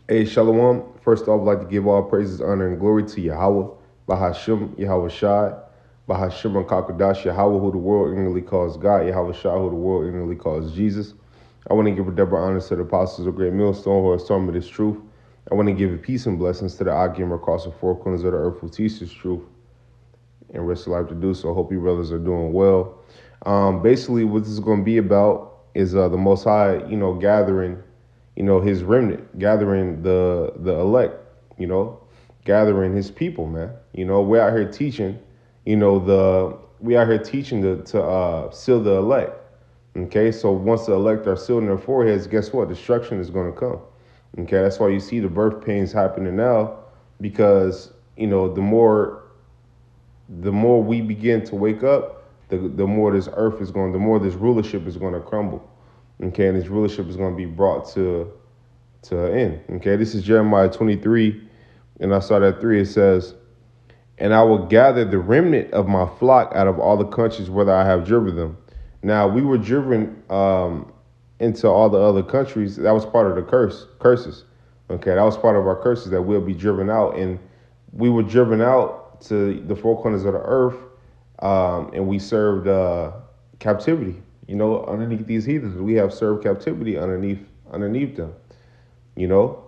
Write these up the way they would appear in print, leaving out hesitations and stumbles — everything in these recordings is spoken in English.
Hey, Shalom. First off, I'd like to give all praises, honor, and glory to Yahweh, Bahashim, Yahweh Shai, Bahashim and Kakadash, Yahweh, who the world ignorantly calls God, Yahweh Shai, who the world ignorantly calls Jesus. I want to give a double honor to the apostles of Great Millstone who have taught me this truth. I want to give peace and blessings to the Akim across the four corners of the earth who teach this truth and risk life to do so. I hope you brothers are doing well. Basically, what this is going to be about is the Most High, gathering, His remnant, gathering the elect, gathering His people, man. We're out here teaching, we out here teaching to seal the elect. Okay, so once the elect are sealed in their foreheads, guess what? Destruction is going to come. Okay, that's why you see the birth pains happening now, because the more we begin to wake up, the more this earth is going, the more this rulership is going to crumble. Okay, and this rulership is going to be brought to an end. Okay, this is Jeremiah 23, and I start at 3. It says, "And I will gather the remnant of my flock out of all the countries whether I have driven them." Now we were driven into all the other countries. That was part of the curses. Okay, that was part of our curses, that we'll be driven out, and we were driven out to the four corners of the earth, and we served captivity. Underneath these heathens, we have served captivity underneath them. You know,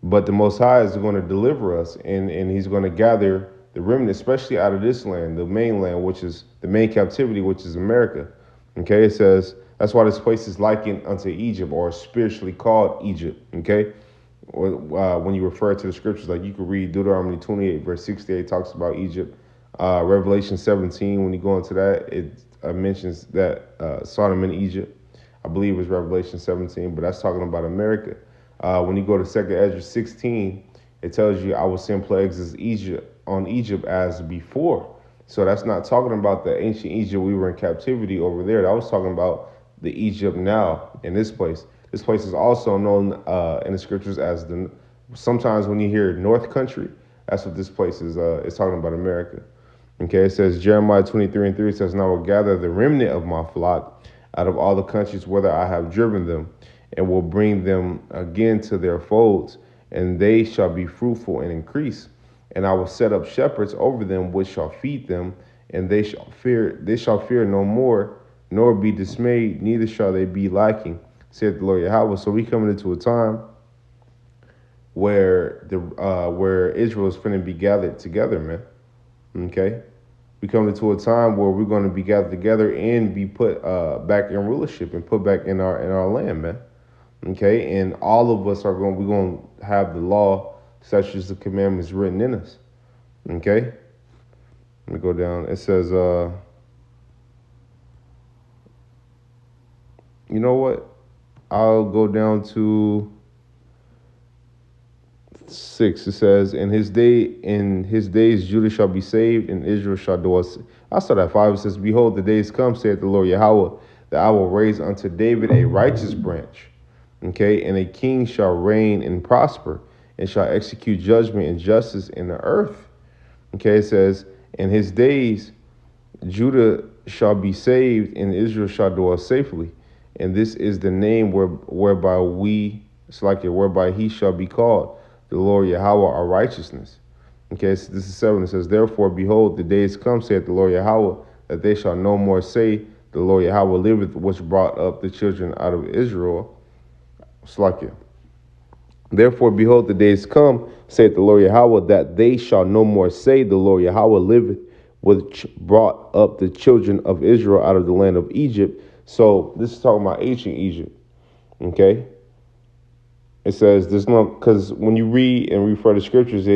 but the Most High is going to deliver us, and He's going to gather the remnant, especially out of this land, the mainland, which is the main captivity, which is America. Okay, it says that's why this place is likened unto Egypt, or spiritually called Egypt. Okay, when you refer to the scriptures, like you could read Deuteronomy 28, verse 68, talks about Egypt. Revelation 17, when you go into that, it mentions that Sodom and Egypt. I believe it was Revelation 17, but that's talking about America. When you go to 2nd Ezra 16, it tells you, "I will send plagues on Egypt as before." So that's not talking about the ancient Egypt we were in captivity over there. That was talking about the Egypt now in this place. This place is also known in the scriptures as sometimes when you hear North Country, that's what this place is. It's talking about America. Okay, it says Jeremiah 23 and 3 says, "And I will gather the remnant of my flock out of all the countries whither I have driven them, and will bring them again to their folds, and they shall be fruitful and increase. And I will set up shepherds over them, which shall feed them, and they shall fear no more, nor be dismayed, neither shall they be lacking, saith the Lord Yahweh." So we coming into a time where where Israel is finna be gathered together, man. Okay, we come into a time where we're going to be gathered together and be put back in rulership and put back in our land, man. Okay, and all of us we're going to have the law, such as the commandments written in us. Okay, let me go down. It says, you know what? I'll go down to 6. It says, in his days Judah shall be saved, and Israel shall dwell. I start at 5. It says, "Behold, the days come, saith the Lord Yahweh, that I will raise unto David a righteous branch. Okay, and a king shall reign and prosper, and shall execute judgment and justice in the earth." Okay, it says, "In his days Judah shall be saved, and Israel shall dwell safely. And this is the name whereby he shall be called, the Lord Yahweh our righteousness." Okay, so this is 7. It says, "Therefore, behold, the days come, saith the Lord Yahweh, that they shall no more say, the Lord Yahweh liveth, which brought up the children out of Israel." Slakia. "Therefore, behold, the days come, saith the Lord Yahweh, that they shall no more say, the Lord Yahweh liveth, which brought up the children of Israel out of the land of Egypt." So this is talking about ancient Egypt. Okay. It says there's no, because when you read and refer to scriptures,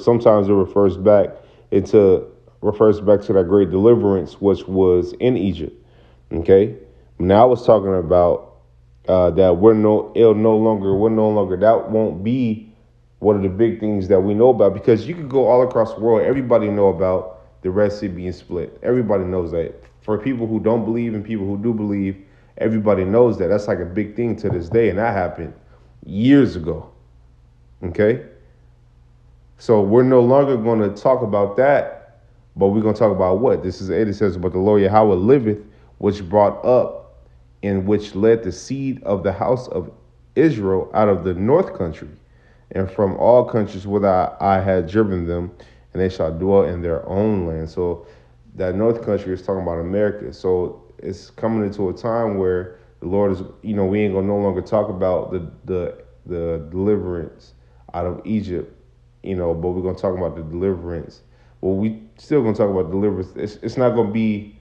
sometimes it refers back to that great deliverance which was in Egypt. Okay. Now I was talking about that we're no longer, that won't be one of the big things that we know about, because you could go all across the world. Everybody know about the Red Sea being split. Everybody knows that. For people who don't believe and people who do believe, everybody knows that. That's like a big thing to this day, and that happened years ago. Okay? So we're no longer going to talk about that, but we're going to talk about what? This is 8. It says, "But the Lord Yahweh liveth, which brought up and which led the seed of the house of Israel out of the north country." and from all countries whither I had driven them, and they shall dwell in their own land. So that north country is talking about America. So it's coming into a time where the Lord is, we ain't gonna no longer talk about the deliverance out of Egypt, but we're gonna talk about the deliverance. Well, we still gonna talk about deliverance. It's not gonna be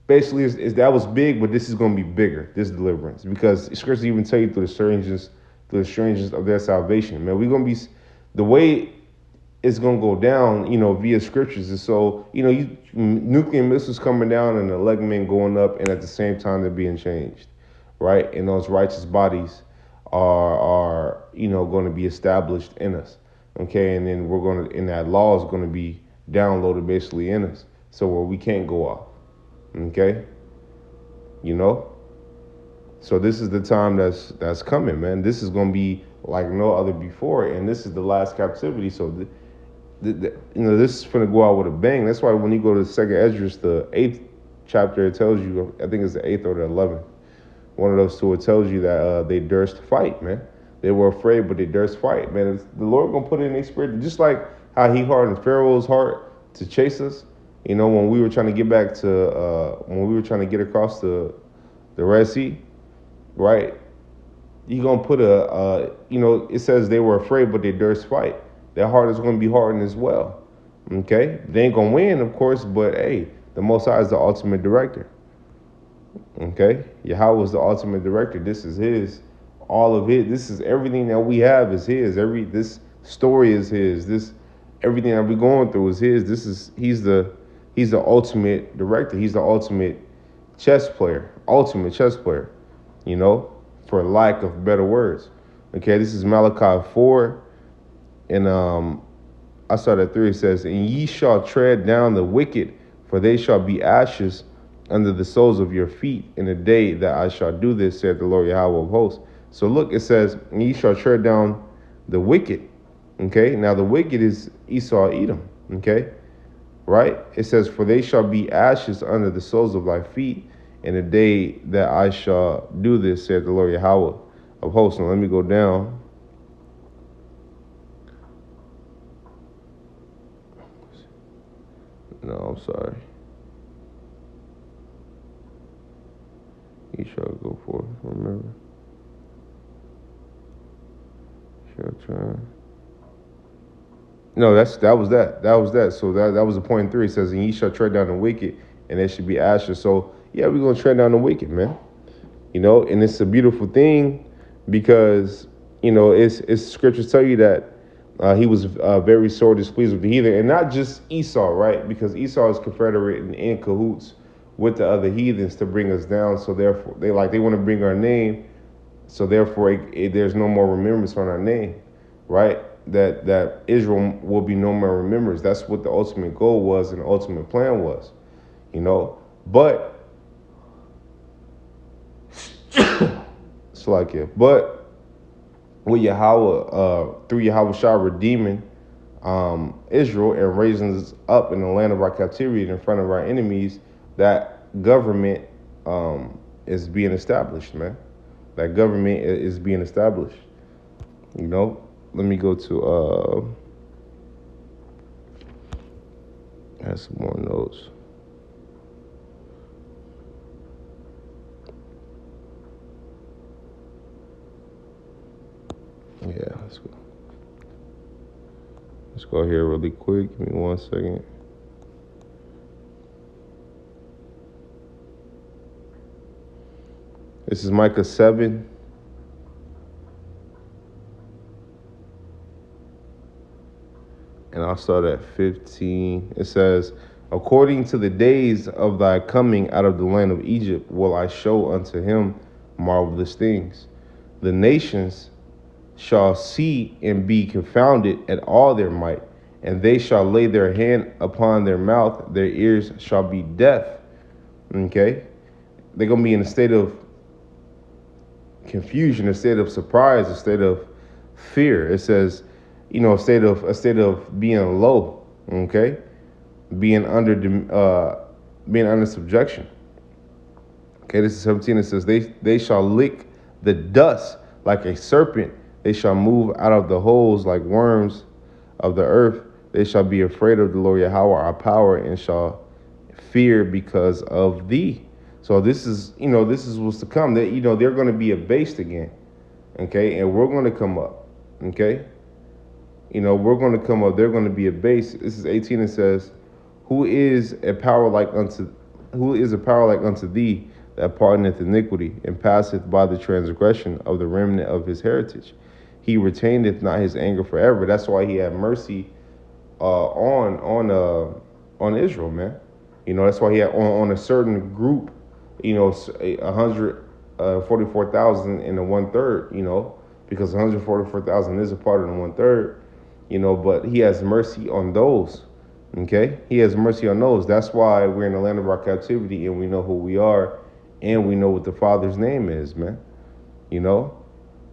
basically that was big, but this is gonna be bigger. This deliverance, because Scripture even tell you through the strangeness of their salvation. Man, we're gonna be the way it's gonna go down, via scriptures. And so, nuclear missiles coming down and the elect men going up, and at the same time they're being changed, right? And those righteous bodies are going to be established in us, okay? And then and that law is going to be downloaded basically in us, so where we can't go off, okay? So this is the time that's coming, man. This is going to be like no other before, and this is the last captivity. So this is going to go out with a bang. That's why when you go to Second Esdras, the 8th chapter, it tells you, I think it's the 8th or the 11th, one of those two, it tells you that they durst fight, man. They were afraid, but they durst fight, man. The Lord going to put it in their spirit, just like how he hardened Pharaoh's heart to chase us. When we were trying to get back to, when we were trying to get across the Red Sea, right? He going to put it says they were afraid, but they durst fight. Their heart is going to be hardened as well. Okay? They ain't going to win, of course, but hey, the Most High is the ultimate director. Okay? Yahweh is the ultimate director. This is his, all of his. This is everything that we have is his. This story is his. Everything that we're going through is his. He's the ultimate director. He's the ultimate chess player. Ultimate chess player, for lack of better words. Okay, this is Malachi 4. And I started at 3. It says, "And ye shall tread down the wicked, for they shall be ashes under the soles of your feet in the day that I shall do this, said the Lord Yahweh of hosts." So look, it says, "And ye shall tread down the wicked." Okay, now the wicked is Esau, Edom. Okay, right? It says, "For they shall be ashes under the soles of thy feet in the day that I shall do this, said the Lord Yahweh of hosts." Now let me go down. No, I'm sorry. He shall go forth, remember. Shall try. No, that was that. So that was the point 3. It says, "And ye shall tread down the wicked, and they should be ashes." So yeah, we're gonna tread down the wicked, man. And it's a beautiful thing because it's scriptures tell you that he was very sore displeased with the heathen, and not just Esau, right? Because Esau is confederate and in cahoots with the other heathens to bring us down. So therefore, they want to bring our name. So therefore, there's no more remembrance on our name, right? That Israel will be no more remembrance. That's what the ultimate goal was and the ultimate plan was, But it's like it. But with Yahweh, through Yahweh Shah redeeming Israel and raising us up in the land of our captivity in front of our enemies, that government is being established, man. That government is being established. Let me go to I have some more notes. Yeah, let's go. Let's go here really quick. Give me 1 second. This is Micah 7. And I'll start at 15. It says, "According to the days of thy coming out of the land of Egypt will I show unto him marvelous things. The nations shall see and be confounded at all their might, and they shall lay their hand upon their mouth, their ears shall be deaf." Okay? They're going to be in a state of confusion, a state of surprise, a state of fear. It says, a state of being low, okay? Being under subjection. Okay, this is 17. It says, they shall lick the dust like a serpent. They shall move out of the holes like worms of the earth. They shall be afraid of the Lord Yahweh our power, and shall fear because of thee. So this is, this is what's to come. That, they're going to be abased again. Okay, and we're going to come up. Okay, we're going to come up. They're going to be abased. This is 18. It says, Who is a power like unto thee, that pardoneth iniquity, and passeth by the transgression of the remnant of his heritage? He retaineth not his anger forever. That's why he had mercy on Israel, man. That's why he had on a certain group, 144,000 in the 1/3, because 144,000 is a part of the 1/3, but he has mercy on those. Okay, he has mercy on those. That's why we're in the land of our captivity, and we know who we are, and we know what the Father's name is, man.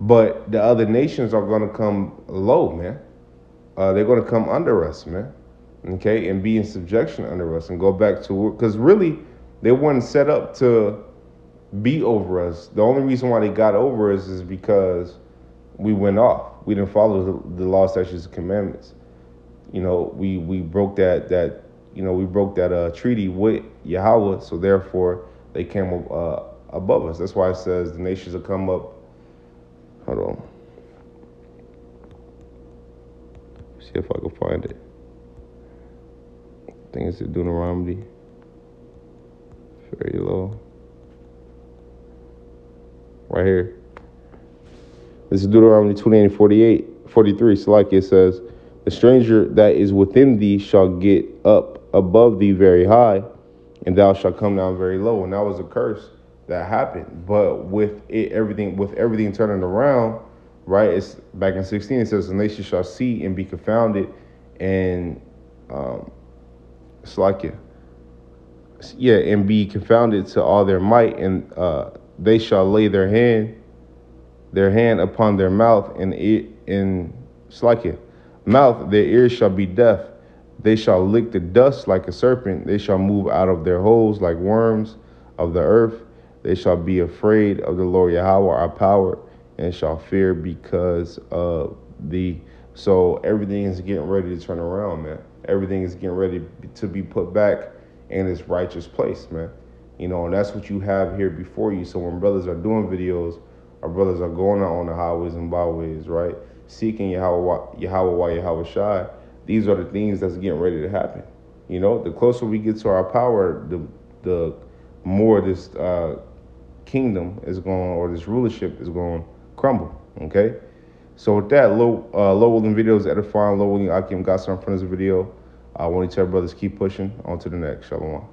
But the other nations are going to come low, man. They're going to come under us, man. Okay, and be in subjection under us and go back to, because really they weren't set up to be over us. The only reason why they got over us is because we went off. We didn't follow the law, statutes, and commandments. We broke that treaty with Yahweh, so therefore they came above us. That's why it says the nations will come up. Hold on. See if I can find it. I think it's in Deuteronomy. Very low. Right here. This is Deuteronomy 28:43. So like it says, the stranger that is within thee shall get up above thee very high, and thou shalt come down very low. And that was a curse that happened. But with everything turning around, right? It's back in 16. It says, the nation shall see and be confounded, and it's like it. Yeah, and be confounded to all their might, and they shall lay their hand upon their mouth, and it's like it. Mouth, their ears shall be deaf. They shall lick the dust like a serpent. They shall move out of their holes like worms of the earth. They shall be afraid of the Lord Yahweh our power, and shall fear because of thee. So everything is getting ready to turn around, man. Everything is getting ready to be put back in its righteous place, man. And that's what you have here before you. So when brothers are doing videos, our brothers are going out on the highways and byways, right? Seeking Yahweh Shai. These are the things that's getting ready to happen. The closer we get to our power, the more this kingdom is going, or this rulership is going to crumble. Okay. So with that, low wielding videos edifying, low wielding Akim got some from this video. I want to tell brothers keep pushing on to the next. Shalom.